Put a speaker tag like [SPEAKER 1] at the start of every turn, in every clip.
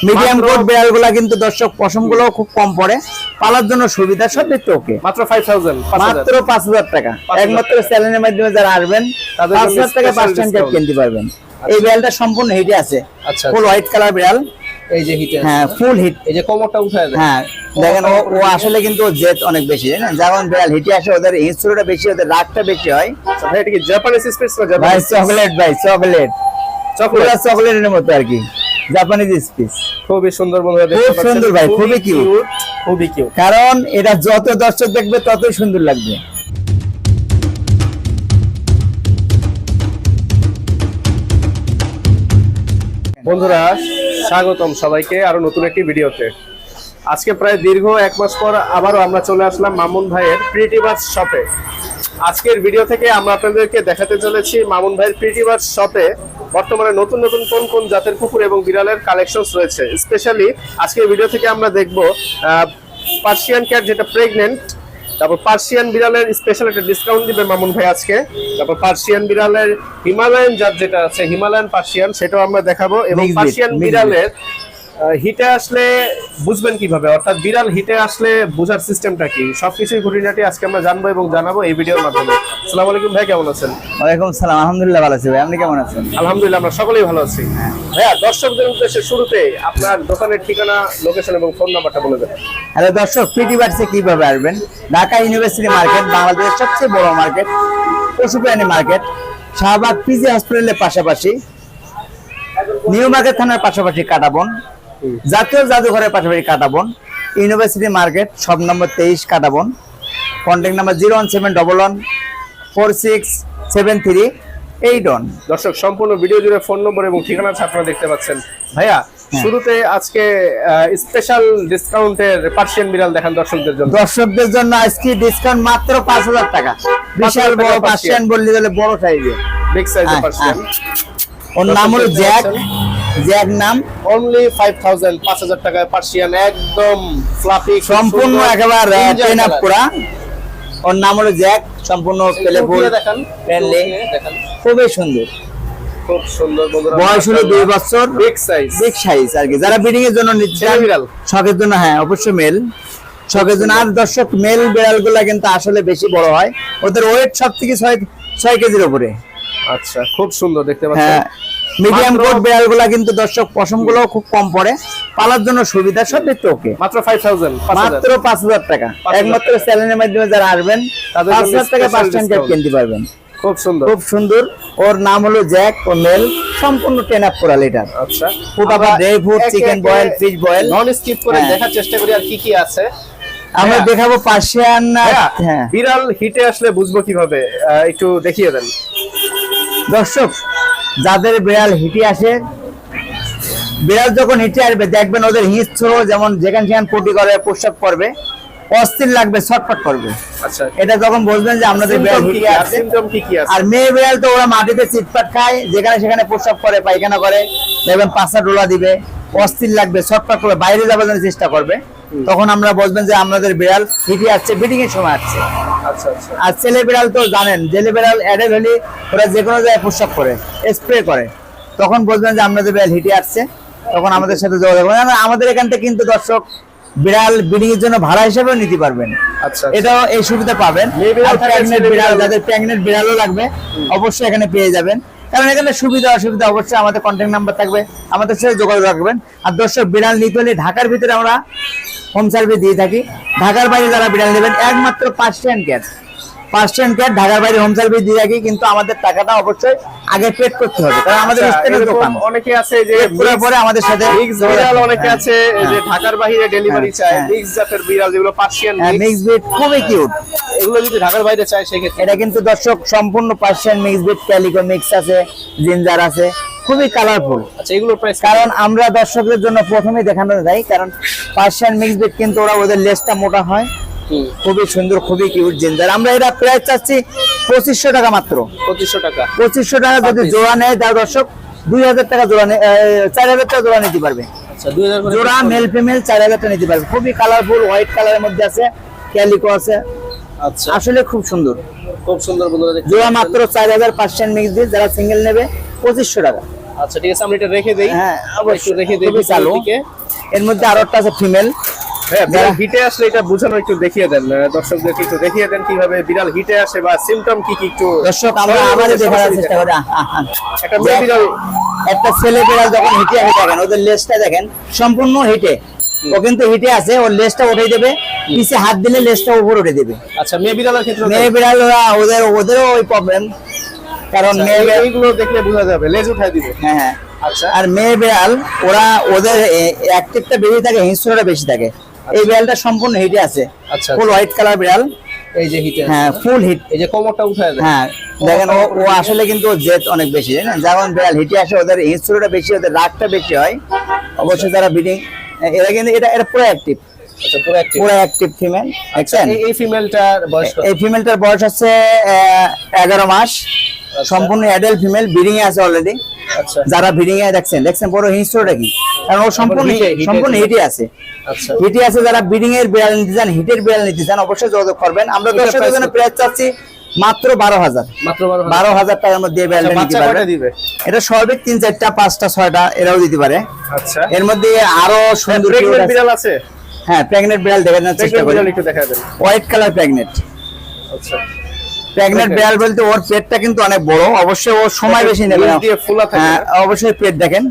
[SPEAKER 1] Medium coat বিড়ালগুলা কিন্তু দর্শক পশমগুলো খুব কম পড়ে, পালার জন্য সুবিধা, সব একটু ওকে।
[SPEAKER 2] মাত্র 5000,
[SPEAKER 1] মাত্র 5000 টাকা। একমাত্র চ্যানেলের মাধ্যমে যারা আসবেন 5000 টাকা 5 ক্যাপ কিনতে পারবেন। এই বিড়ালটা সম্পূর্ণ হিটে আছে, ফুল হোয়াইট কালার বিড়াল।
[SPEAKER 2] এই যে হিটে,
[SPEAKER 1] হ্যাঁ ফুল হিট।
[SPEAKER 2] এই যে কোমরটা উঠায় দেয়,
[SPEAKER 1] হ্যাঁ দেখেন ও আসলে কিন্তু জেদ অনেক বেশি, না যখন বিড়াল হিটে আসে ওদের হিস্ট্রিটা বেশি, ওদের রাগটা বেশি হয়।
[SPEAKER 2] ভাই এটা কি জাপানিজ স্পিচ না?
[SPEAKER 1] ভাই চকলেট, ভাই চকলেট, চকলেটের মতো আর কি, জাপানিজ স্পিচ।
[SPEAKER 2] খুবই সুন্দর বন্ধুরা, দেখতে
[SPEAKER 1] খুব সুন্দর ভাই, খুবই কিউট,
[SPEAKER 2] খুবই কিউট।
[SPEAKER 1] কারণ এটা যত দর্শক দেখবে ততই সুন্দর লাগবে।
[SPEAKER 2] বন্ধুরা স্বাগতম সবাইকে আরো নতুন একটি ভিডিওতে। আজকে প্রায় দীর্ঘ 1 মাস পর আবারও আমরা চলে আসলাম মামুন ভাইয়ের প্রিটি বার্ডস শপে। আজকের ভিডিও থেকে আমরা আপনাদেরকে দেখাতে চলেছি মামুন ভাইয়ের প্রিটি বার্ডস শপে বর্তমানে নতুন নতুন কোন কোন জাতের কুকুর এবং বিড়ালের কালেকশনস রয়েছে। স্পেশালি আজকের ভিডিও থেকে আমরা দেখব পার্সিয়ান ক্যাট যেটা প্রেগনেন্ট, তারপর পার্সিয়ান বিড়ালের স্পেশাল একটা ডিসকাউন্ট দিবে মামুন ভাই আজকে, তারপর পার্সিয়ান বিড়ালের হিমালয়ান জাত যেটা আছে হিমালয়ান পার্সিয়ান সেটাও আমরা দেখাবো, এবং পার্সিয়ান বিড়ালের হিটে আসলে বুঝবেন কিভাবে, অর্থাৎ বিড়াল হিটে আসলে বোঝার সিস্টেমটা কি, সবকিছুই খুঁটিনাটি আজকে আমরা জানবো এবং জানাবো এই ভিডিওর মাধ্যমে। আসসালামু আলাইকুম ভাই, কেমন আছেন?
[SPEAKER 1] ওয়ালাইকুম সালাম, আলহামদুলিল্লাহ ভালো আছি ভাই, আপনি কেমন আছেন?
[SPEAKER 2] আলহামদুলিল্লাহ আমরা সকলেই ভালো আছি। ভাইয়া দর্শকদের উদ্দেশ্যে শুরুতে আপনার দোকানের ঠিকানা, লোকেশন এবং ফোন নাম্বারটা বলে দেন।
[SPEAKER 1] হ্যালো দর্শক, প্রিটি বার্ডসে কিভাবে আসবেন? ঢাকা ইউনিভার্সিটি মার্কেট, বাংলাদেশের সবচেয়ে বড় মার্কেট, পশু প্রাণী মার্কেট, শাহবাগ পিজি হসপিটালের পাশাপাশি, নিউ মার্কেট থানার পাশাপাশি কাটাবন, জাতীয় জাদুঘরের পাশাপাশি কাটাবন, ইউনিভার্সিটি মার্কেট, সব নম্বর 23 কাটাবন। Contact number 01711467381।
[SPEAKER 2] দর্শক সম্পূর্ণ ভিডিও জুড়ে ফোন নম্বর এবং ঠিকানা আপনারা দেখতে পাচ্ছেন। ভাইয়া শুরুতে আজকে স্পেশাল ডিসকাউন্টের পার্সিয়ান বিড়াল দেখান দর্শকদের জন্য।
[SPEAKER 1] দর্শকদের জন্য আজকে ডিসকাউন্ট মাত্র 5000 টাকা। বিশাল বড় পার্সিয়ান বললি তাহলে বড় সাইজের,
[SPEAKER 2] বিগ সাইজের পার্সিয়ান।
[SPEAKER 1] ওর নাম হলো জ্যাক, জ্যাক নাম।
[SPEAKER 2] অনলি 5000 টাকায় পার্সিয়ান, একদম ফ্লাফি,
[SPEAKER 1] সম্পূর্ণ একেবারে টেন আপ করা। ওর নাম হলো জ্যাক, সম্পূর্ণ প্লেফুল,
[SPEAKER 2] দেখান
[SPEAKER 1] ফ্রেন্ডলি,
[SPEAKER 2] দেখান,
[SPEAKER 1] খুবই সুন্দর,
[SPEAKER 2] খুব সুন্দর বন্ধুরা।
[SPEAKER 1] বয়স হলো 2 বছর,
[SPEAKER 2] বিগ সাইজ,
[SPEAKER 1] বিগ সাইজ আর কি। যারা ব্রিডিং এর জন্য নিচ্ছে
[SPEAKER 2] বিড়াল,
[SPEAKER 1] শখের জন্য, হ্যাঁ অবশ্যই মেল, শখের জন্য। আর দর্শক মেল বিড়ালগুলা কিন্তু আসলে বেশি বড় হয়, ওদের ওয়েট সব থেকে 6 কেজির উপরে।
[SPEAKER 2] আচ্ছা খুব সুন্দর দেখতে পাচ্ছেন।
[SPEAKER 1] হ্যাঁ মিডিয়াম কোট বিড়ালগুলা কিন্তু দর্শক পশমগুলো খুব কম পড়ে, পালার জন্য সুবিধা, সব একটু ওকে।
[SPEAKER 2] মাত্র 5000,
[SPEAKER 1] মাত্র 5000 টাকা। একমাত্র চ্যানেলের মাধ্যমে যারা আসবেন 5000 টাকা 5 ক্যাপ কিনতে পারবেন।
[SPEAKER 2] খুব সুন্দর,
[SPEAKER 1] খুব সুন্দর। ওর নাম হলো জ্যাক, ও মেল, সম্পূর্ণ টেন আপ করা লিটার।
[SPEAKER 2] আচ্ছা
[SPEAKER 1] ফুড আবার dry food, chicken boil, fish boil,
[SPEAKER 2] নন স্কিপ করে দেখার চেষ্টা করি আর কি কি আছে।
[SPEAKER 1] আমরা দেখাবো পার্সিয়ান। হ্যাঁ
[SPEAKER 2] বিড়াল হিটে আসলে বুঝবো কিভাবে, একটু দেখিয়ে দেন
[SPEAKER 1] দর্শক। যাদের বিড়াল হিটে আসে, বিড়াল যখন হিটে আসবে দেখবেন ওদের হিংস্র যেমন যেখানে সেখানে পটি করে, প্রস্রাব করবে, অস্থির লাগবে, ছটফট করবে।
[SPEAKER 2] আচ্ছা
[SPEAKER 1] এটা যখন বুঝবেন যে আপনাদের বিড়াল হিটে আসছে।
[SPEAKER 2] সিম্পটম কি কি আছে?
[SPEAKER 1] আর মেয়ে বিড়াল তো ওরা মাটিতে চিটপাট খায়, যেখানে সেখানে প্রস্রাব করে, পায়খানা করে, দেখবেন পাছা ডোলা দিবে, অস্থির লাগবে, ছটফট করবে, বাইরে যাবার জন্য চেষ্টা করবে। তখন আমরা বুঝবেন যে আপনাদের বিড়াল হিটে আসছে, ব্রিডিং এর সময় আসছে।
[SPEAKER 2] আচ্ছা আচ্ছা।
[SPEAKER 1] আর ছেলে বিড়াল তো জানেন, ছেলে বিড়াল অ্যাডাল্ট হলে ওরা যে কোনো জায়গায় প্রস্রাব করে, স্প্রে করে, তখন বুঝবেন যে আপনাদের বিড়াল হিটে আসছে, তখন আমাদের সাথে যোগাযোগ করবেন। আমাদের এখান থেকে কিন্তু দর্শক বিড়াল ব্রিডিং এর জন্য ভাড়া হিসেবেও নিতে পারবেন।
[SPEAKER 2] আচ্ছা
[SPEAKER 1] এটাও এই সুবিধা পাবেন। আর প্রেগনেন্ট বিড়াল, যাদের প্রেগনেন্ট বিড়ালও লাগবে অবশ্যই এখানে পেয়ে যাবেন। কারণ এখানে সুবিধা অসুবিধা অবশ্যই আমাদের কন্ট্যাক্ট নাম্বার থাকবে, আমাদের সাথে যোগাযোগ রাখবেন। আর দর্শক বিড়াল নিতে হলে ঢাকার ভিতরে আমরা হোম সার্ভিস দিয়ে থাকি। ঢাকার বাইরে যারা বিড়াল নেবেন একমাত্র পার্সিয়ান ক্যাট, পার্সিয়ান ক্যাট ঢাকার বাইরে হোম সার্ভিস দিয়ে থাকি, কিন্তু আমাদের টাকাটা অবশ্যই আগে পেড করতে হবে, কারণ আমাদের স্টেটের দোকান।
[SPEAKER 2] অনেকে আছে যে
[SPEAKER 1] পরে আমাদের সাথে
[SPEAKER 2] মিক্স বিড়াল, অনেকে আছে যে ঢাকার বাইরে ডেলিভারি চায়, মিক্স জাতের বিড়াল যেগুলো পার্সিয়ান
[SPEAKER 1] মিক্স ব্রিড, খুবই কিউট।
[SPEAKER 2] এগুলো যদি ঢাকার বাইরে চায় সেক্ষেত্রে
[SPEAKER 1] এটা কিন্তু দর্শক সম্পূর্ণ Persian mix breed, calico mix আছে, জিঞ্জার আছে, খুবই কালারফুল।
[SPEAKER 2] আচ্ছা এগুলোর প্রাইস? কারণ
[SPEAKER 1] আমরা দর্শকদের জন্য প্রথমেই দেখানো যায়, কারণ পার্সিয়ান মিক্স ব্রিড কিন্তু ওরা ওদের লেজটা মোটা হয়, খুবই সুন্দর, খুবই কিউট জিঞ্জার। আমরা এটা প্রাইস চাচ্ছি 2500 টাকা মাত্র।
[SPEAKER 2] 2500 টাকা।
[SPEAKER 1] 2500 টাকা যদি জোড়া নেয় তার দর্শক 2000 টাকা জোড়া, 4000 টাকা জোড়া নিতে পারবে।
[SPEAKER 2] আচ্ছা 2000
[SPEAKER 1] জোড়া মেল ফিমেল 4000 টাকা নিতে পারবে। খুবই কালারফুল, হোয়াইট কালারের মধ্যে আছে, ক্যালিকো আছে।
[SPEAKER 2] আচ্ছা
[SPEAKER 1] আসলে খুব সুন্দর,
[SPEAKER 2] খুব সুন্দর বন্ধুরা।
[SPEAKER 1] জোড়া মাত্র 4000 পার্সিয়ান মিক্স ব্রিড। যারা সিঙ্গেল নেবে 2500 টাকা।
[SPEAKER 2] আচ্ছা ঠিক আছে, আমরা এটা রেখে দেই।
[SPEAKER 1] হ্যাঁ, অবশ্যই
[SPEAKER 2] একটু রেখে দেই
[SPEAKER 1] খুবই চালু।
[SPEAKER 2] দিকে।
[SPEAKER 1] এর মধ্যে আরো একটা আছে ফিমেল।
[SPEAKER 2] হ্যাঁ, বিড়াল হিটে আসলে এটা বোঝানো একটু দেখিয়ে দেন, দর্শকদেরকে একটু দেখিয়ে দেন কিভাবে বিড়াল হিটে আসে বা সিম্পটম কি কি একটু
[SPEAKER 1] দর্শক আমরা আমাদের দেখার চেষ্টা করি।
[SPEAKER 2] একটা মেয়ে বিড়াল
[SPEAKER 1] একটা ছেলে বিড়াল যখন হিটে আসে দেখেন, ওদের লেজটা দেখেন সম্পূর্ণ হিটে। ও কিন্তু হিটে আছে, ওর লেজটা উঠে দেবে, পিছে হাত দিলে লেজটা উপর উঠে দেবে।
[SPEAKER 2] আচ্ছা, মেয়ে বিড়ালের ক্ষেত্রে
[SPEAKER 1] মেয়ে বিড়াল ওদেরও ওই প্রবলেম, কারণ মেয়ে বিড়াল
[SPEAKER 2] এইগুলো দেখলে বোঝা যাবে লেজ উঠায় দিবে।
[SPEAKER 1] হ্যাঁ হ্যাঁ।
[SPEAKER 2] আচ্ছা,
[SPEAKER 1] আর মেয়ে বিড়াল ওদের অ্যাক্টিভটা বেশি থাকে, হিংস্রটা বেশি থাকে। এই বিড়ালটা সম্পূর্ণ হিটে আছে,
[SPEAKER 2] আচ্ছা
[SPEAKER 1] ফুল হোয়াইট কালার বিড়াল।
[SPEAKER 2] এই যে হিটে,
[SPEAKER 1] হ্যাঁ ফুল হিট।
[SPEAKER 2] এই যে কোমরটা উঠায় দেয়।
[SPEAKER 1] হ্যাঁ দেখেন, ও আসলে কিন্তু জেদ অনেক বেশি, তাই না? যেমন বিড়াল হিটে আসে, ওদের হিংস্রটা বেশি, ওদের রাগটা বেশি হয়। অবশ্যই যারা ব্রিডিং, এরা কিন্তু এটা পুরো অ্যাক্টিভ।
[SPEAKER 2] আচ্ছা, পুরো অ্যাক্টিভ,
[SPEAKER 1] পুরো অ্যাক্টিভ ফিমেল। দেখছেন,
[SPEAKER 2] এই ফিমেলটার বয়স কত?
[SPEAKER 1] এই ফিমেলটার বয়স হচ্ছে 11 মাস। সম্পূর্ণ অ্যাডাল্ট ফিমেল, ব্রিডিং এ আছে অলরেডি।
[SPEAKER 2] আচ্ছা
[SPEAKER 1] যারা ব্রিডিং এ দেখছেন পুরো হিংস্রটা কি, কারণ ও সম্পূর্ণ হিটে আছে।
[SPEAKER 2] আচ্ছা,
[SPEAKER 1] হিটে আছে। যারা ব্রিডিং এর বিড়াল নিতে চান, হিটের বিড়াল নিতে চান, অবশ্যই যোগাযোগ করবেন। আমরা
[SPEAKER 2] এটার
[SPEAKER 1] দর্শকদের জন্য
[SPEAKER 2] price
[SPEAKER 1] প্রাইস চাচ্ছি মাত্র 12,000।
[SPEAKER 2] মাত্র
[SPEAKER 1] 12,000 টাকার মধ্যে এই বিড়ালটা নিতে
[SPEAKER 2] বাচ্চা
[SPEAKER 1] পারবেন।
[SPEAKER 2] কয়টা দিবে?
[SPEAKER 1] এটা স্বাভাবিক 3, 4টা, 5টা, 6টা এরাও দিতে পারে।
[SPEAKER 2] আচ্ছা,
[SPEAKER 1] এর মধ্যে আরো সুন্দর
[SPEAKER 2] প্রেগন্যান্ট
[SPEAKER 1] cute আছে।
[SPEAKER 2] বিড়াল আছে?
[SPEAKER 1] হ্যাঁ, প্রেগন্যান্ট বিড়াল দেখানোর চেষ্টা
[SPEAKER 2] প্রেগন্যান্ট
[SPEAKER 1] করি।
[SPEAKER 2] বিড়াল একটু দেখা দেন।
[SPEAKER 1] White colour pregnant.
[SPEAKER 2] আচ্ছা,
[SPEAKER 1] প্রেগন্যান্ট
[SPEAKER 2] Okay.
[SPEAKER 1] বিড়াল বলতে ওর পেটটা কিন্তু অনেক বড়, অবশ্যই ওর সময় বেশি নেবে না।
[SPEAKER 2] নিচ দিয়ে ফোলা থাকে।
[SPEAKER 1] হ্যাঁ, অবশ্যই পেট দেখেন,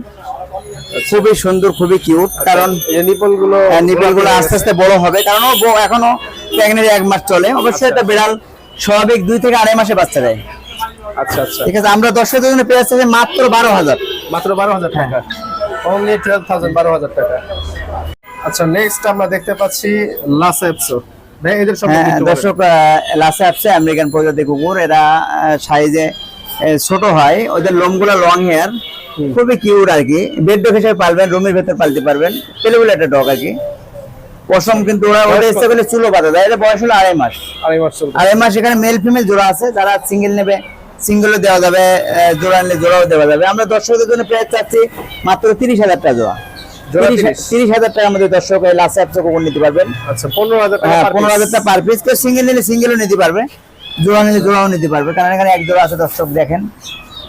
[SPEAKER 1] খুবই সুন্দর, খুবই কিউট। কারণ
[SPEAKER 2] এই নিপল গুলো
[SPEAKER 1] নিপলগুলো আস্তে আস্তে বড় হবে, কারণ ও এখনো প্রেগন্যান্ট 1 মাস চলে। অবশ্যই একটা বিড়াল স্বাভাবিক 2 থেকে 2.5 মাসে বাচ্চা দেয়।
[SPEAKER 2] আচ্ছা আচ্ছা,
[SPEAKER 1] ঠিক আছে, আমরা দর্শকদের জন্য পেয়ে যাচ্ছি মাত্র 12,000।
[SPEAKER 2] মাত্র 12,000 টাকা, অনলি 12,000, 12,000 টাকা। আচ্ছা, নেক্সট আমরা দেখতে পাচ্ছি লাসেপসো। ভাই এদের সম্পর্কে
[SPEAKER 1] হ্যাঁ
[SPEAKER 2] একটু বলেন।
[SPEAKER 1] দর্শক, লাসে আপসে আমেরিকান প্রজাতির কুকুর। এরা সাইজে ছোট হয়, ওদের লোমগুলো লং হেয়ার, খুবই কিউট আর কি। বেড ডগ হিসেবে পালবেন, রুমের ভেতর পালতে পারবেন, পেলেবুল একটা ডগ আর কি। পশম কিন্তু ওরা ইচ্ছা করলে চুলও বাঁধা যায়। এটা বয়স হলো 2.5 মাস।
[SPEAKER 2] 2.5 মাস চলবে।
[SPEAKER 1] 2.5 মাস। এখানে মেল ফিমেল জোড়া আছে, যারা সিঙ্গেল নেবে সিঙ্গেলও দেওয়া যাবে, জোড়া নিলে জোড়াও দেওয়া যাবে। আমরা দর্শকদের জন্য প্রাইস চাচ্ছি মাত্র 30,000 টাকা জোড়া।
[SPEAKER 2] জোড়া
[SPEAKER 1] 30,000 টাকার মধ্যে দর্শক এই লাসে আপসে কুকুর নিতে পারবেন।
[SPEAKER 2] আচ্ছা, 15,000 টাকা
[SPEAKER 1] হ্যাঁ,
[SPEAKER 2] per piece।
[SPEAKER 1] 15,000 টাকা পার পিস। কেউ সিঙ্গেল নিলে সিঙ্গেলও নিতে পারবে, জোড়া নিলে জোড়াও নিতে পারবে। কারণ এখানে এক জোড়া আছে দর্শক দেখেন।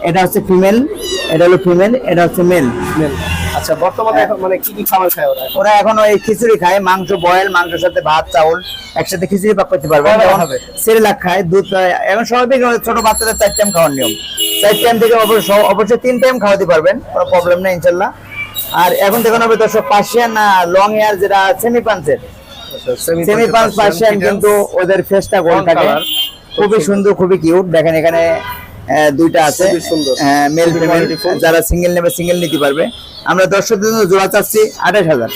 [SPEAKER 1] এটা হচ্ছে ফিমেল, এটা হলো ফিমেল, এটা হচ্ছে মেল।
[SPEAKER 2] আচ্ছা, বর্তমানে এখন মানে কি কি খাবার খায় ওরা?
[SPEAKER 1] ওরা এখন ওই খিচুড়ি খায়, মাংস বয়েল, মাংসের সাথে ভাত চাউল একসাথে খিচুড়ি পাক করতে পারবে।
[SPEAKER 2] কয়বার
[SPEAKER 1] যেমন
[SPEAKER 2] খাবে?
[SPEAKER 1] সেরেলাক খায়, দুধ খায়। এখন স্বাভাবিক ছোট বাচ্চাদের 4 টাইম খাওয়ার নিয়ম। 4 টাইম থেকে অবশ্যই 3 টাইম খাওয়াতে পারবেন, কোনো প্রবলেম নেই ইনশাল্লাহ। আর এখন দেখুন হবে দর্শক পার্সিয়ান লং হেয়ার, যেটা সেমি পাঞ্চের। সেমি পাঞ্চ পার্সিয়ান, কিন্তু ওদের ফেসটা গোল
[SPEAKER 2] Gold
[SPEAKER 1] থাকে,
[SPEAKER 2] color,
[SPEAKER 1] খুবই সুন্দর, খুবই কিউট। দেখেন এখানে 2টা আছে,
[SPEAKER 2] খুবই সুন্দর।
[SPEAKER 1] মেল
[SPEAKER 2] খুবই
[SPEAKER 1] ফিমেল।
[SPEAKER 2] qualityful।
[SPEAKER 1] যারা সিঙ্গেল নেবে সিঙ্গেল নিতে পারবে। আমরা দর্শকদের জন্য জোড়া চাচ্ছি 28,000।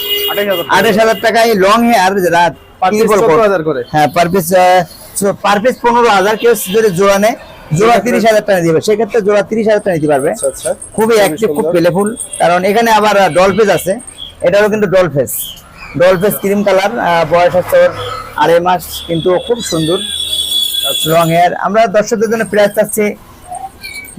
[SPEAKER 1] 28,000 টাকায় লং হেয়ার, যেটা
[SPEAKER 2] Per piece 14,000 করে।
[SPEAKER 1] হ্যাঁ, পার পিস 15,000। কেউ যদি জোড়া নেয়, জোড়া 30,000 টাকা দিবে, সেক্ষেত্রে জোড়া 30,000 টাকা নিতে পারবে।
[SPEAKER 2] আচ্ছা,
[SPEAKER 1] খুবই অ্যাক্টিভ, খুব প্লেফুল। কারণ এখানে আবার ডলফেস আছে, এটারও কিন্তু ডলফেস ক্রিম কালার। বয়স হচ্ছে ওর 2.5 মাস, কিন্তু খুব সুন্দর লং হেয়ার। আমরা দর্শকদের জন্য প্রাইস চাচ্ছি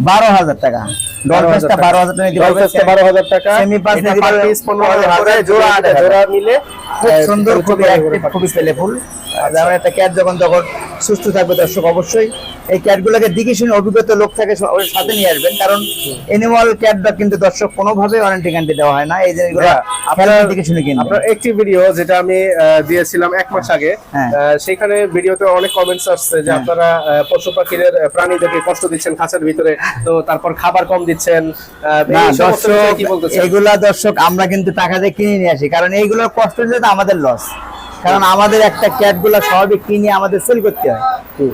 [SPEAKER 1] 12,000 টাকা। ডলফেসটা 12,000 টাকা নিতে পারবে।
[SPEAKER 2] 12,000 টাকা,
[SPEAKER 1] সেমি পাঁচ
[SPEAKER 2] এটা
[SPEAKER 1] নিতে
[SPEAKER 2] per
[SPEAKER 1] পারবে,
[SPEAKER 2] piece 15,000 করে,
[SPEAKER 1] জোড়া 8,000
[SPEAKER 2] জোড়া নিলে
[SPEAKER 1] খুব সুন্দর, খুবই অ্যাক্টিভ, খুবই প্লেফুল। যেমন একটা ক্যাট যখন সুস্থ থাকবে দর্শক, অবশ্যই এই ক্যাটগুলোকে দিকে শুনে অভিজ্ঞতা লোক থাকে ওর সাথে নিয়ে আসবেন। কারণ অ্যানিমাল ক্যাট ডগ কিন্তু দর্শক কোনোভাবে ওয়ারেন্টি গ্যারান্টি দেওয়া হয় না। এই জিনিসগুলো আপনার দিকে শুনে কিনবেন।
[SPEAKER 2] আপনার একটি ভিডিও যেটা আমি দিয়েছিলাম 1 মাস আগে,
[SPEAKER 1] হ্যাঁ।
[SPEAKER 2] সেখানে ভিডিওতে অনেক কমেন্টস আসছে যে আপনারা পশু পাখিদের প্রাণীদেরকে কষ্ট দিচ্ছেন খাঁচার ভিতরে, তো তারপর খাবার কম দিচ্ছেন।
[SPEAKER 1] না
[SPEAKER 2] এই সমস্ত
[SPEAKER 1] দর্শক,
[SPEAKER 2] বিষয়ে কি বলতেছেন?
[SPEAKER 1] এইগুলা দর্শক আমরা কিন্তু টাকা দিয়ে কিনে নিয়ে আসি, কারণ এইগুলোর কষ্ট দিলে তো আমাদের লস। কারণ আমাদের একটা ক্যাট গুলা স্বাভাবিক কিনে আমাদের সেল করতে হয়,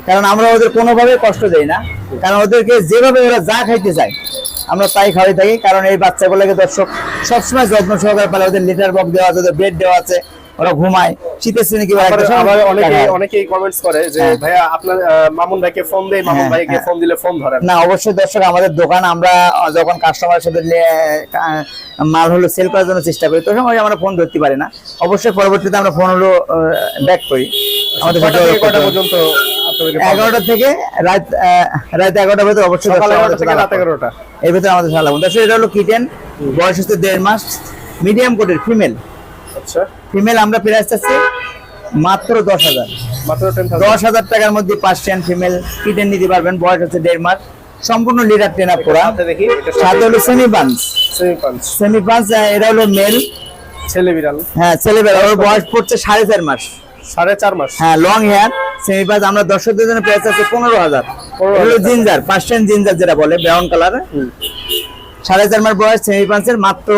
[SPEAKER 1] কারণ আমরা ওদের কোনোভাবে কষ্ট দেই না। কারণ ওদেরকে যেভাবে ওরা যা খাইতে চায় আমরা তাই খাওয়াই থাকি। কারণ এই বাচ্চাগুলোকে দর্শক সবসময় যত্ন সহকারে পালে। ওদের লিটার বক্স দেওয়া আছে, ওদের বেড দেওয়া আছে, ওরা ঘুমায়। শীতের সিনে কি
[SPEAKER 2] আবার অনেকেই কমেন্টস করে যে ভাইয়া আপনার মামুন ভাইকে ফোন দেই, মামুন ভাইকে ফোন দিলে ফোন ধরেন
[SPEAKER 1] না। অবশ্যই দর্শক, আমাদের দোকান, আমরা যখন কাস্টমারের সাথে মাল হলো সেল করার জন্য চেষ্টা করি, তখন আমরা ফোন ধরতে পারি না। অবশ্যই পরবর্তীতে আমরা ফোন হলো ব্যাক করি। আমাদের
[SPEAKER 2] কটা পর্যন্ত?
[SPEAKER 1] 11টা থেকে রাত 11টা পর্যন্ত, অবশ্যই
[SPEAKER 2] সকাল 11টা থেকে রাত 11টা
[SPEAKER 1] এর ভিতরে আমাদের সারা লাগবে। দর্শক, এটা হলো কিটেন, বয়স হচ্ছে 1.5 মাস, মিডিয়াম কোটের ফিমেল।
[SPEAKER 2] আচ্ছা,
[SPEAKER 1] ফিমেল আমরা প্রাইস চাচ্ছি মাত্র 10,000।
[SPEAKER 2] মাত্র 10,000।
[SPEAKER 1] 10,000 টাকার মধ্যে পার্সিয়ান ফিমেল কিটেন নিতে পারবেন। বয়স হচ্ছে 1.5 মাস, সম্পূর্ণ লিটার ট্রেন আপ করা।
[SPEAKER 2] সাথে দেখি এটা
[SPEAKER 1] সাথে হলো সেমি পাঞ্চ।
[SPEAKER 2] সেমি পাঞ্চ
[SPEAKER 1] এটা হলো মেল।
[SPEAKER 2] ছেলে বিড়াল।
[SPEAKER 1] হ্যাঁ ছেলে বিড়াল, ওর বয়স পড়ছে 4.5 মাস।
[SPEAKER 2] 4.5 মাস।
[SPEAKER 1] হ্যাঁ লং হেয়ার সেমি পাঞ্চ। আমরা দর্শকদের জন্য প্রাইস আছে 15,000। হলো জিঞ্জার, পার্সিয়ান জিঞ্জার যেটা বলে, ব্রাউন কালার। 4.5 মাস বয়স, সেমি পাঞ্চের, মাত্র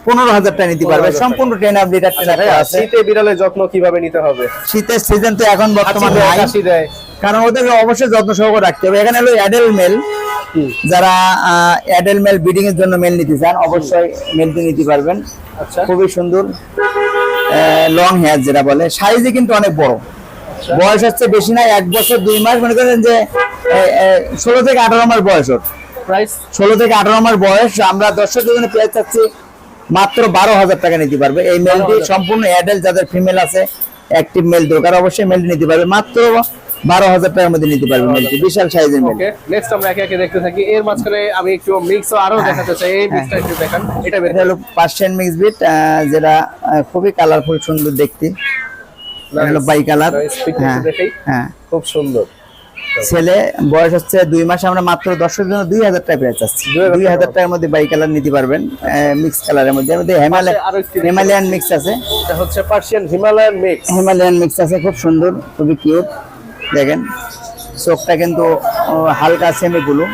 [SPEAKER 1] 15,000 টাকা নিতে পারবে। সম্পূর্ণ train up litre train up আছে।
[SPEAKER 2] শীতে বিড়ালের যত্ন কিভাবে নিতে হবে?
[SPEAKER 1] শীতের সিজন তো এখন বর্তমানে নাই,
[SPEAKER 2] হাসি দেয়,
[SPEAKER 1] কারণ ওদেরকে অবশ্যই যত্ন সহকারে রাখতে হবে। এখানে হলো অ্যাডাল্ট মেল, যারা অ্যাডাল্ট মেল ব্রিডিং এর জন্য মেল নিতে চান অবশ্যই মেলটি নিতে পারবেন।
[SPEAKER 2] আচ্ছা,
[SPEAKER 1] খুবই সুন্দর লং হেয়ার যেটা বলে, সাইজে কিন্তু অনেক বড়। বয়স হচ্ছে বেশি না, 1 বছর 2 মাস, মনে করেন যে 16 থেকে 18 মাস বয়স ওর।
[SPEAKER 2] প্রাইস
[SPEAKER 1] 16 থেকে 18 মাস বয়স। আমরা দর্শকদের জন্য প্রাইস চাচ্ছি মাত্র 12,000 টাকা নিতে পারবে। এই মেলটি সম্পূর্ণ অ্যাডাল্ট, যাদের ফিমেল আছে, অ্যাক্টিভ মেল দরকার, অবশ্যই মেলটি নিতে পারবে। মাত্র 12,000 টাকার মধ্যে নিতে পারবে মেলটি, বিশাল সাইজের মেল।
[SPEAKER 2] ওকে, নেক্সট আমরা একে একে দেখতে থাকি। এর মাঝখানে আমি একটু মিক্স আরো দেখাতে চাই, এই মিক্সটা একটু দেখান। এটা
[SPEAKER 1] এটা হলো পার্সিয়ান মিক্স বিট, যেটা খুবই কালারফুল, সুন্দর দেখতে। এটা হলো বাই কালার। হ্যাঁ
[SPEAKER 2] খুব সুন্দর।
[SPEAKER 1] ছেলে, বয়স হচ্ছে 2 মাস। আমরা মাত্র দর্শকদের জন্য 2,000 টাকা প্রাইস চাচ্ছি। 2,000 টাকার মধ্যে বাই কালার নিতে পারবেন, মিক্স কালারের মধ্যে। আমাদের হিমালয়ান মিক্স আছে,
[SPEAKER 2] এটা হচ্ছে Persian Himalayan mix.
[SPEAKER 1] Himalayan mix আছে, খুব সুন্দর, খুবই কিউট। দেখেন চোখটা কিন্তু হালকা সেমি ব্লু।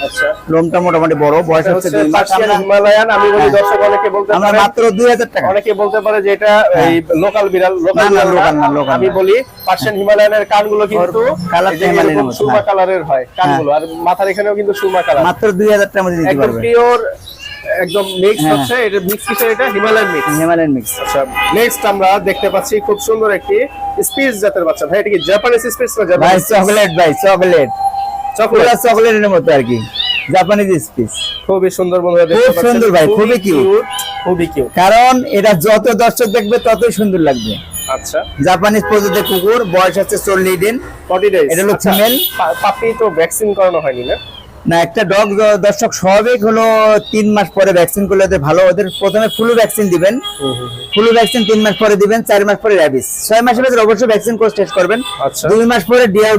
[SPEAKER 2] আচ্ছা,
[SPEAKER 1] লোমটা মোটামুটি বড়। বয়স হচ্ছে 2 মাস।
[SPEAKER 2] Persian Himalayan. আমি বলি দর্শক অনেকে বলতে
[SPEAKER 1] আমরা
[SPEAKER 2] পারে
[SPEAKER 1] মাত্র 2,000 টাকা।
[SPEAKER 2] অনেকে বলতে পারে যে এটা এই লোকাল বিড়াল।
[SPEAKER 1] না, লোকাল না।
[SPEAKER 2] আমি বলি পার্সিয়ান হিমালয়ানের কানগুলো কিন্তু
[SPEAKER 1] কালারটা
[SPEAKER 2] এরকম
[SPEAKER 1] হিমালয়ানের মতো।
[SPEAKER 2] সুরমা কালারের হয় কানগুলো, আর মাথার এখানেও কিন্তু সুরমা কালার।
[SPEAKER 1] মাত্র 2,000 টাকার মধ্যে নিতে
[SPEAKER 2] একদম
[SPEAKER 1] পারবেন।
[SPEAKER 2] পিওর, একদম মিক্স হচ্ছে এটা। মিক্স কিসের? এটা হিমালয়ান মিক্স।
[SPEAKER 1] Himalayan mix.
[SPEAKER 2] আচ্ছা, নেক্সট আমরা দেখতে পাচ্ছি খুব সুন্দর একটি স্পিস জাতের বাচ্চা। ভাই এটা কি জাপানিজ স্পিস না
[SPEAKER 1] ভাই
[SPEAKER 2] জাপানিজ?
[SPEAKER 1] চকলেট, ভাই চকলেট,
[SPEAKER 2] চকলেট,
[SPEAKER 1] চকলেটের মতো আর কি, জাপানিজ স্পিস।
[SPEAKER 2] খুবই সুন্দর বন্ধুরা, দেখতে
[SPEAKER 1] খুব
[SPEAKER 2] পাচ্ছেন।
[SPEAKER 1] সুন্দর ভাই, খুবই কিউট।
[SPEAKER 2] খুবই কিউট।
[SPEAKER 1] কারণ এটা যত দর্শক দেখবে ততই সুন্দর লাগবে।
[SPEAKER 2] আচ্ছা,
[SPEAKER 1] জাপানিজ প্রজাতির কুকুর, বয়স হচ্ছে 40 দিন।
[SPEAKER 2] 40 ডেজ।
[SPEAKER 1] এটা হলো ফিমেল।
[SPEAKER 2] পাপি তো ভ্যাকসিন করানো হয়নি না?
[SPEAKER 1] না, একটা ডগ দর্শক স্বাভাবিক হলো 3 মাস পরে ভ্যাকসিন করলে ওদের ভালো। ওদের প্রথমে ফ্লু ভ্যাকসিন দিবেন, ফ্লু ভ্যাকসিন 3 মাস পরে দিবেন, 4 মাস পরে র্যাবিস। 6 মাসের ভিতরে অবশ্যই ভ্যাকসিন কোর্স টেস্ট করবেন।
[SPEAKER 2] আচ্ছা,
[SPEAKER 1] 2 মাস পরে ডিআর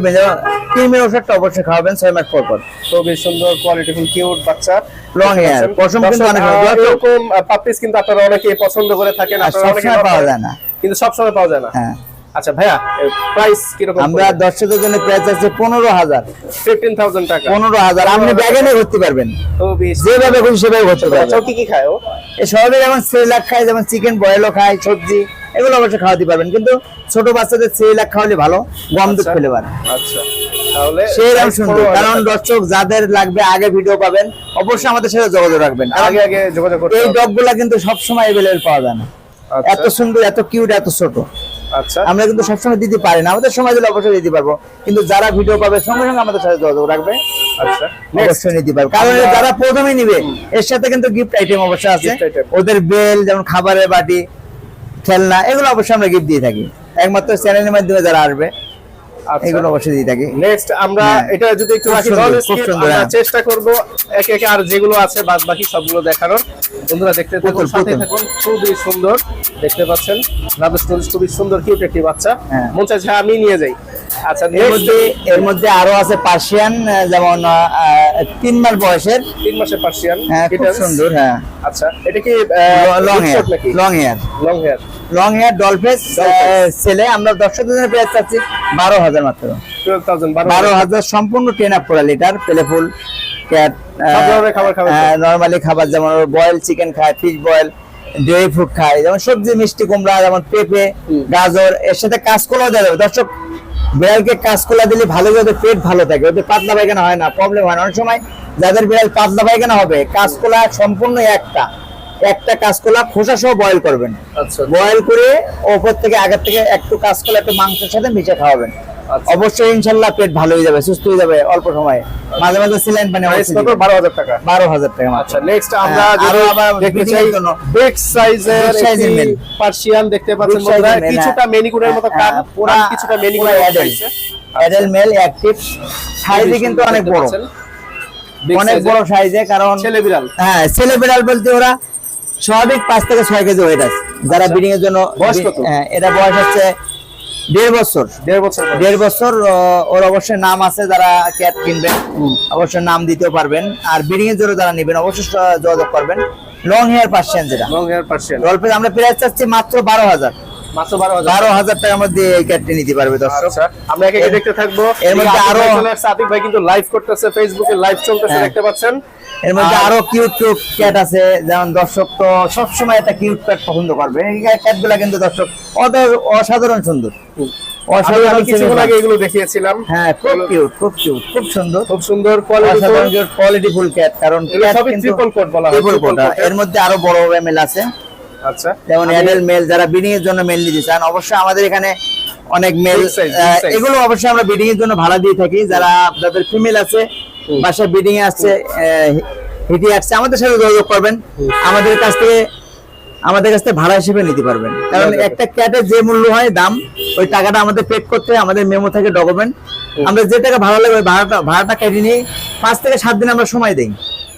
[SPEAKER 1] ক্রিমের ওষুধটা অবশ্যই খাওয়াবেন 6 মাস পর পর।
[SPEAKER 2] খুবই সুন্দর কোয়ালিটিফুল কিউট বাচ্চা।
[SPEAKER 1] লং হেয়ার, পশম কিন্তু অনেক
[SPEAKER 2] এরকম পাপিস কিন্তু আপনারা অনেকে পছন্দ করে থাকেন, আপনারা অনেকে
[SPEAKER 1] পাওয়া যায় না,
[SPEAKER 2] কিন্তু সব সময় পাওয়া যায় না।
[SPEAKER 1] হ্যাঁ।
[SPEAKER 2] আচ্ছা ভাইয়া, প্রাইস কি রকম?
[SPEAKER 1] আমরা দর্শকদের জন্য প্রাইস আছে 15,000।
[SPEAKER 2] 15,000 টাকা।
[SPEAKER 1] 15,000 আপনি ব্যাগে নিয়ে ঘুরতে পারবেন,
[SPEAKER 2] খুবই
[SPEAKER 1] যেভাবে খুশি সেভাবে ঘুরতে
[SPEAKER 2] আচ্ছা,
[SPEAKER 1] পারবেন।
[SPEAKER 2] কি কি খায় ও?
[SPEAKER 1] এই স্বাভাবিক যেমন সেরেলাক খায়, যেমন চিকেন বয়েলও খায়, সবজি এগুলো অবশ্যই খাওয়াতে পারবেন। কিন্তু ছোট বাচ্চাদের সেরেলাক খাওয়ালে ভালো, গম দুধ খেলে পারে।
[SPEAKER 2] আচ্ছা, তাহলে
[SPEAKER 1] সেরকম সুন্দর। কারণ দর্শক যাদের লাগবে আগে ভিডিও পাবেন, অবশ্যই আমাদের সাথে যোগাযোগ রাখবেন।
[SPEAKER 2] আগে আগে যোগাযোগ করতে
[SPEAKER 1] এই
[SPEAKER 2] হবে।
[SPEAKER 1] ডগগুলা কিন্তু সবসময় अवेलेबल পাওয়া যায় না,
[SPEAKER 2] আচ্ছা,
[SPEAKER 1] এত সুন্দর, এত কিউট, এত ছোট।
[SPEAKER 2] আচ্ছা,
[SPEAKER 1] আমরা কিন্তু সবসময় দিতে পারি না, আমাদের সময় দিলে অবশ্যই দিতে পারবো। কিন্তু যারা ভিডিও পাবে সঙ্গে সঙ্গে আমাদের সাথে যোগাযোগ রাখবে,
[SPEAKER 2] আচ্ছা,
[SPEAKER 1] অবশ্যই নিতে পারবে। কারণ যারা প্রথমে নিবে এর সাথে কিন্তু গিফট আইটেম অবশ্যই আছে।
[SPEAKER 2] Gift item।
[SPEAKER 1] ওদের বেল, যেমন খাবারের বাটি, খেলনা, এগুলো অবশ্যই আমরা গিফট দিয়ে থাকি। একমাত্র চ্যানেলের মাধ্যমে যারা আসবে এগুলো অবশ্যই দিয়ে থাকি।
[SPEAKER 2] নেক্সট আমরা এটা যদি একটু রাখি,
[SPEAKER 1] খুব সুন্দর।
[SPEAKER 2] আমরা চেষ্টা করব একে একে আর যেগুলো আছে বাদ বাকি সবগুলো দেখানোর। বন্ধুরা দেখতে থাকুন, সাথে থাকুন। খুবই সুন্দর দেখতে পাচ্ছেন, রাবেশ খুবই সুন্দর কিউট একটি বাচ্চা। মন চাইছে আমি নিয়ে যাই। আচ্ছা,
[SPEAKER 1] এর মধ্যে আরো আছে পার্সিয়ান, যেমন 3 মাস বয়সের,
[SPEAKER 2] 3 মাসের পার্সিয়ান।
[SPEAKER 1] খুব সুন্দর। হ্যাঁ,
[SPEAKER 2] আচ্ছা, এটা কি
[SPEAKER 1] লং হেয়ার,
[SPEAKER 2] নাকি?
[SPEAKER 1] Long hair,
[SPEAKER 2] long hair,
[SPEAKER 1] long hair doll face ছেলে। আমরা দর্শকদের জন্য পেয়ে যাচ্ছি 12,000 মাত্র। 12,000 সম্পূর্ণ ট্রেন আপ করা লিটার, প্লেফুল ক্যাট, নরমালি খাবার, যেমন বয়েল চিকেন খায়, ফিশ বয়েল, ড্রাই ফ্রুট খায়, যেমন সবজি, মিষ্টি কুমড়া, যেমন পেঁপে, গাজর, এর সাথে কাঁচকলাও দেওয়া যাবে। দর্শক, বিড়ালকে কাঁচকলা দিলে ভালো, ওদের পেট ভালো থাকে, ওদের পাতলা পায়খানা হয় না, প্রবলেম হয় না। অনেক সময় যাদের বিড়াল পাতলা পায়খানা হবে, কাঁচকলা সম্পূর্ণ একটা কাঁচকলা খোসা সহ বয়েল করবেন।
[SPEAKER 2] আচ্ছা,
[SPEAKER 1] বয়েল করে ওপর থেকে আগের থেকে একটু কাঁচকলা একটু মাংসের সাথে মিশে খাওয়াবেন। অবশ্যই ইনশাল্লাহ পেট ভালো হয়ে যাবে, সুস্থ হয়ে যাবে অল্প সময়ে। মাঝে মাঝে সিলাইন পানি
[SPEAKER 2] 12,000 টাকা।
[SPEAKER 1] 12,000 টাকা।
[SPEAKER 2] আচ্ছা, নেক্সট আমরা
[SPEAKER 1] আরো আবার
[SPEAKER 2] দেখতে চাই বিগ সাইজের
[SPEAKER 1] মেল
[SPEAKER 2] পার্সিয়ান। দেখতে পাচ্ছেন বন্ধুরা, কিছুটা মেনিকুরের মতো কান, পুরো কিছুটা মেনিকুরের আছে।
[SPEAKER 1] অ্যাডাল্ট মেল অ্যাক্টিভ, সাইজে কিন্তু অনেক বড়, অনেক বড় সাইজে। কারণ
[SPEAKER 2] ছেলে বিড়াল,
[SPEAKER 1] হ্যাঁ ছেলে বিড়াল বলতে ওরা স্বাভাবিক 5 থেকে 6 কেজি ওয়েট আছে। যারা ব্রিডিং এর জন্য,
[SPEAKER 2] বয়স কত?
[SPEAKER 1] এটা বয়স হচ্ছে 1.5 বছর।
[SPEAKER 2] 1.5 বছর বয়স।
[SPEAKER 1] 1.5 বছর। ওর অবশ্যই নাম আছে, যারা ক্যাট কিনবেন অবশ্যই নাম দিতেও পারবেন। আর ব্রিডিং এর জন্য যারা নেবেন অবশ্যই যোগাযোগ করবেন। লং হেয়ার পার্সিয়ান, যেটা
[SPEAKER 2] লং হেয়ার পার্সিয়ান
[SPEAKER 1] গল্পে আমরা প্রাইস চাচ্ছি মাত্র 12,000।
[SPEAKER 2] মাত্র 12,000
[SPEAKER 1] 12,000 টাকার মধ্যে এই ক্যাটটি নিতে পারবে দর্শক।
[SPEAKER 2] আচ্ছা, আমরা একে একে দেখতে থাকবো।
[SPEAKER 1] এর মধ্যে আরো
[SPEAKER 2] আতিক ভাই কিন্তু লাইভ করতেছে, ফেসবুকে লাইভ চলতেছে,
[SPEAKER 1] হ্যাঁ।
[SPEAKER 2] দেখতে পাচ্ছেন।
[SPEAKER 1] এর মধ্যে আরো কিউট কিউট ক্যাট আছে, যেমন দর্শক তো সবসময় একটা কিউট ক্যাট পছন্দ করবে। এই ক্যাটগুলা কিন্তু দর্শক অসাধারণ সুন্দর, অসাধারণ।
[SPEAKER 2] আমি কিছুক্ষণ আগে এগুলো দেখিয়েছিলাম।
[SPEAKER 1] হ্যাঁ, খুব কিউট, খুব কিউট, খুব সুন্দর,
[SPEAKER 2] খুব সুন্দর
[SPEAKER 1] কোয়ালিটিফুল ক্যাট। কারণ
[SPEAKER 2] এগুলো সবই ট্রিপল কোট বলা হয়।
[SPEAKER 1] Triple quote. এর মধ্যে আরো বড় মেল আছে।
[SPEAKER 2] আচ্ছা,
[SPEAKER 1] যেমন অ্যাডাল্ট মেল, যারা ব্রিডিং এর জন্য মেল নিতে চান অবশ্যই আমাদের এখানে অনেক mail,
[SPEAKER 2] Big size, big size।
[SPEAKER 1] এগুলো অবশ্যই আমরা ব্রিডিং এর জন্য ভাড়া দিয়ে থাকি। যাদের ফিমেল আছে, বাসায় ব্রিডিং এ আসছে, হিটে আসছে, আমাদের সাথে যোগাযোগ করবেন। আমাদের কাছ থেকে ভাড়া হিসেবে নিতে পারবেন। কারণ একটা ক্যাটের যে মূল্য হয় দাম, ওই টাকাটা আমাদের পেড করতে হয়। আমাদের মেমো থেকে ডকুমেন্ট, আমরা যে টাকা ভাড়া লাগবে ভাড়াটা কেটে নিয়ে 5 থেকে 7 দিন আমরা সময় দিই।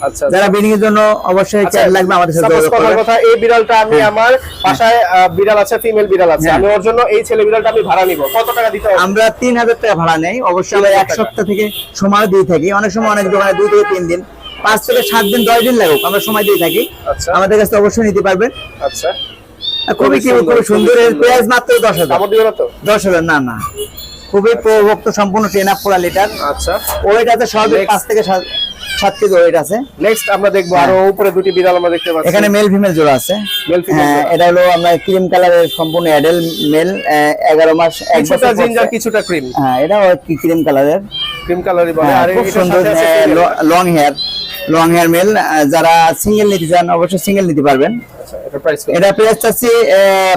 [SPEAKER 2] আচ্ছা,
[SPEAKER 1] যারা ব্রিডিং এর জন্য অবশ্যই ক্যাট লাগবে আমাদের সাথে যোগাযোগ করবেন।
[SPEAKER 2] কথা, এই বিড়ালটা আমি আমার বাসায় বিড়াল আছে, ফিমেল বিড়াল আছে, আমি ওর জন্য এই ছেলে বিড়ালটা আমি ভাড়া নিব, কত টাকা দিতে হবে?
[SPEAKER 1] আমরা 3,000 টাকা ভাড়া নেই। অবশ্যই আমরা 1 সপ্তাহ থেকে সময় দিয়ে থাকি। অনেক সময় অনেক দোকানে 2 থেকে 3 দিন, 5 থেকে 7 দিন, 10 দিন লাগুক, আমরা সময় দিয়ে থাকি।
[SPEAKER 2] আচ্ছা,
[SPEAKER 1] আমাদের কাছে অবশ্যই নিতে পারবেন।
[SPEAKER 2] আচ্ছা,
[SPEAKER 1] খুবই সুন্দর। এর প্রাইস মাত্র 10,000।
[SPEAKER 2] কামড় দিবে না তো?
[SPEAKER 1] 10,000 না না, খুবই প্রভুক্ত, সম্পূর্ণ ট্রেন আপ করা লিটার।
[SPEAKER 2] আচ্ছা,
[SPEAKER 1] ওয়েট আছে সব 5 থেকে 7 কেজি ওয়েট আছে।
[SPEAKER 2] নেক্সট আমরা দেখবো আরো উপরে দুটি বিড়াল আমরা দেখতে পাচ্ছি।
[SPEAKER 1] এখানে মেল ফিমেল জোড়া আছে।
[SPEAKER 2] মেল ফিমেল,
[SPEAKER 1] হ্যাঁ, এটা হলো আমরা ক্রিম কালারের সম্পূর্ণ অ্যাডাল্ট মেল, 11 মাস, 1
[SPEAKER 2] কিছুটা
[SPEAKER 1] বছর
[SPEAKER 2] জিঞ্জার,
[SPEAKER 1] করছে।
[SPEAKER 2] কিছুটা ক্রিম।
[SPEAKER 1] হ্যাঁ, এটা ক্রিম কালারের,
[SPEAKER 2] ক্রিম কালারই বলে। আর
[SPEAKER 1] খুব
[SPEAKER 2] এটার
[SPEAKER 1] সুন্দর
[SPEAKER 2] সাথে আছে female।
[SPEAKER 1] Long hair male. যারা সিঙ্গেল নিতে চান অবশ্যই সিঙ্গেল নিতে পারবেন।
[SPEAKER 2] আচ্ছা, এটা প্রাইস কত?
[SPEAKER 1] এটা প্রাইস চাচ্ছি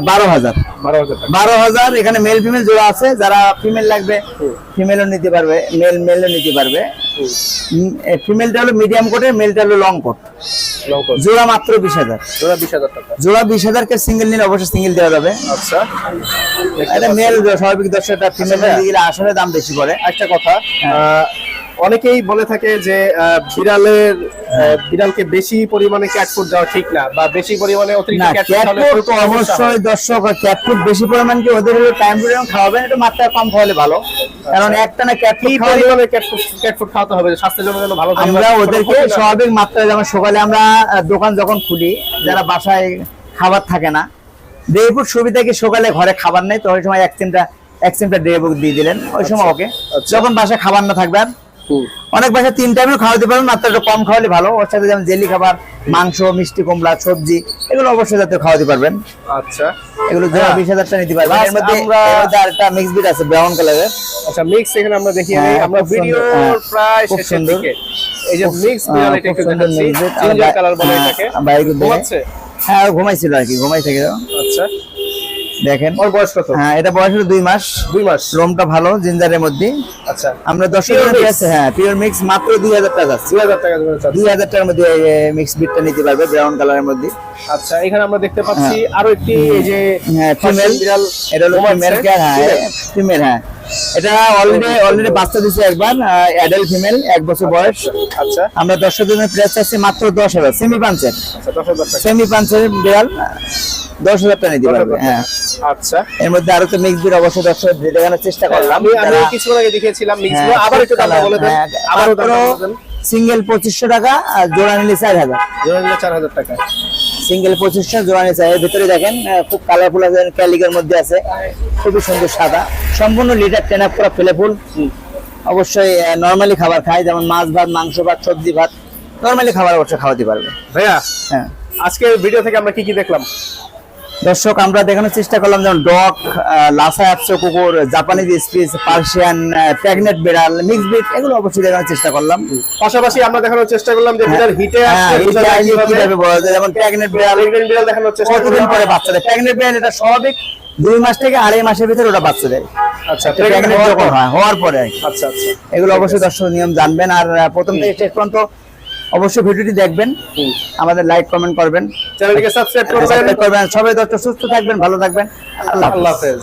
[SPEAKER 1] 12,000।
[SPEAKER 2] 12,000 টাকা।
[SPEAKER 1] 12,000। এখানে মেল ফিমেল জোড়া আছে, যারা ফিমেল লাগবে ফিমেলও নিতে পারবে, মেলও নিতে পারবে। ফিমেলটা হলো মিডিয়াম কোটের, মেলটা হলো লং কোট।
[SPEAKER 2] লং কোট
[SPEAKER 1] জোড়া মাত্র 20,000।
[SPEAKER 2] জোড়া 20,000 টাকা।
[SPEAKER 1] জোড়া 20,000 কে সিঙ্গেল নিলে অবশ্যই সিঙ্গেল দেওয়া যাবে।
[SPEAKER 2] আচ্ছা,
[SPEAKER 1] এটা মেল স্বাভাবিক দর্শক, এটা ফিমেল দিলে আসলে দাম বেশি পড়ে।
[SPEAKER 2] একটা কথা, অনেকেই বলে থাকে যে বিড়ালকে বেশি পরিমাণে ক্যাট ফুড দেওয়া ঠিক না, বা বেশি পরিমাণে অতিরিক্ত
[SPEAKER 1] না,
[SPEAKER 2] ক্যাট
[SPEAKER 1] ক্যাট ফুড তো অবশ্যই দর্শক, ক্যাট ফুড বেশি পরিমাণ কি ওদের টাইম টু টাইম খাওয়াবেন, একটু মাত্রা কম খাওয়ালে ভালো। কারণ একটা না ক্যাট ফুড
[SPEAKER 2] পরিমাণে ক্যাট ফুড খাওয়াতে হবে স্বাস্থ্যের জন্য যেন ভালো থাকে।
[SPEAKER 1] আমরা ওদেরকে স্বাভাবিক মাত্রায়, যেমন সকালে আমরা দোকান যখন খুলি, যারা বাসায় খাবার থাকে না, ড্রে ফুড সুবিধা কি সকালে ঘরে খাবার নেই, তো ওই সময় এক চিমটা ড্রে ফুড দিয়ে দিলেন ওই সময় ওকে। যখন বাসায় খাবার না থাকবে, আর অনেক বাসায় 3 টাইমও খাওয়াতে পারবেন, মাত্রা একটু কম খাওয়ালে ভালো। ওর সাথে যেমন জেলি খাবার, মাংস, মিষ্টি কুমড়া, সবজি, এগুলো অবশ্যই যাতে খাওয়াতে পারবেন।
[SPEAKER 2] আচ্ছা,
[SPEAKER 1] এগুলো 20,000 টাকা নিতে পারবেন। এর মধ্যে আরেকটা মিক্স বিট আছে ব্রাউন কালারের।
[SPEAKER 2] আচ্ছা, মিক্স এখানে আমরা দেখিয়ে নেই। আমরা ভিডিও প্রায় শেষের দিকে এই যে মিক্স বিড়াল, এটা একটু দেখাচ্ছি। জিঞ্জার কালার বলে এটাকে। ঘুমাচ্ছে?
[SPEAKER 1] হ্যাঁ, ঘুমাইছিল আর কি, ঘুমাই থেকে।
[SPEAKER 2] আচ্ছা,
[SPEAKER 1] দেখেন
[SPEAKER 2] ওর বয়স কত?
[SPEAKER 1] হ্যাঁ, এটা বয়স হলো 2 মাস।
[SPEAKER 2] 2 মাস।
[SPEAKER 1] লোমটা ভালো, জিঞ্জারের মধ্যে।
[SPEAKER 2] আচ্ছা,
[SPEAKER 1] আমরা 10 হ্যাঁ পিওর মিক্স মাত্র 2,000 টাকা আছে।
[SPEAKER 2] 2,000 টাকা জন্য চাচ্ছি।
[SPEAKER 1] 2,000 টাকার মধ্যে মিক্স বিটটা নিতে পারবে ব্রাউন কালারের মধ্যে।
[SPEAKER 2] আচ্ছা, এখানে আমরা দেখতে পাচ্ছি আরো একটি এই যে
[SPEAKER 1] ফিমেল
[SPEAKER 2] বিড়াল।
[SPEAKER 1] এটা হলো ফিমেল ক্যাট। হ্যাঁ, ফিমেল। হ্যাঁ, এটা অলরেডি বাচ্চা দিয়েছে একবার, অ্যাডাল্ট ফিমেল, 1 বছর বয়স।
[SPEAKER 2] আচ্ছা,
[SPEAKER 1] আমরা দর্শকদের জন্য প্রাইস চাচ্ছি মাত্র 10,000। সেমি পাঞ্চের,
[SPEAKER 2] আচ্ছা, 10,000 টাকা।
[SPEAKER 1] সেমি পাঞ্চের বিড়াল 10,000 টাকা নিতে পারবে। হ্যাঁ,
[SPEAKER 2] আচ্ছা,
[SPEAKER 1] এর মধ্যে আরো তো মিক্স বিট অবশ্যই দর্শক দেখানোর চেষ্টা করলাম।
[SPEAKER 2] আমি কিছু আগে দেখিয়েছিলাম মিক্স, আবার একটু দাম বলে দেন। আবার
[SPEAKER 1] সিঙ্গেল 2,500 টাকা, আর জোড়া নিলে 4,000।
[SPEAKER 2] জোড়া নিলে 4,000 টাকা।
[SPEAKER 1] সিঙ্গেল 2,500, জোড়া নিলে 4,000। ভিতরে দেখেন খুব কালারফুল আছে, ক্যালিকের মধ্যে আছে, খুবই সুন্দর সাদা, সম্পূর্ণ লিটার টেন আপ করা ফেলেফুল। অবশ্যই নরমালি খাবার খায়, যেমন মাছ ভাত, মাংস ভাত, সবজি ভাত, নরমালি খাবার অবশ্যই খাওয়াতে পারবে।
[SPEAKER 2] ভাইয়া,
[SPEAKER 1] হ্যাঁ,
[SPEAKER 2] আজকের ভিডিও থেকে আমরা কি কি দেখলাম?
[SPEAKER 1] দর্শক আমরা দেখানোর চেষ্টা করলাম যেমন ডগ, লাসা অ্যাপসো কুকুর, জাপানিজ স্পিচ, পার্সিয়ান, প্রেগনেন্ট বিড়াল, মিক্স ব্রিড, এগুলো অবশ্যই দেখানোর চেষ্টা করলাম।
[SPEAKER 2] পাশাপাশি আমরা দেখানোর চেষ্টা করলাম যে বিড়াল হিটে আসছে
[SPEAKER 1] কিভাবে বলা যায়, যেমন প্রেগনেন্ট বিড়াল
[SPEAKER 2] দেখানোর চেষ্টা
[SPEAKER 1] কতদিন পরে বাচ্চা দেয়। প্রেগনেন্ট বিড়াল এটা স্বাভাবিক 2 মাস থেকে 2.5 মাসের ভিতরে ওটা বাচ্চা দেয়।
[SPEAKER 2] আচ্ছা,
[SPEAKER 1] প্রেগনেন্ট যখন হওয়ার পরে।
[SPEAKER 2] আচ্ছা, আচ্ছা,
[SPEAKER 1] এগুলো অবশ্যই দর্শক নিয়ম জানবেন। আর প্রথম থেকে শেষ পর্যন্ত অবশ্যই ভিডিওটি দেখবেন, আমাদের লাইক কমেন্ট করবেন,
[SPEAKER 2] চ্যানেলটিকে সাবস্ক্রাইব করবেন।
[SPEAKER 1] সবাই দর্শক সুস্থ থাকবেন, ভালো থাকবেন। আল্লাহ হাফেজ।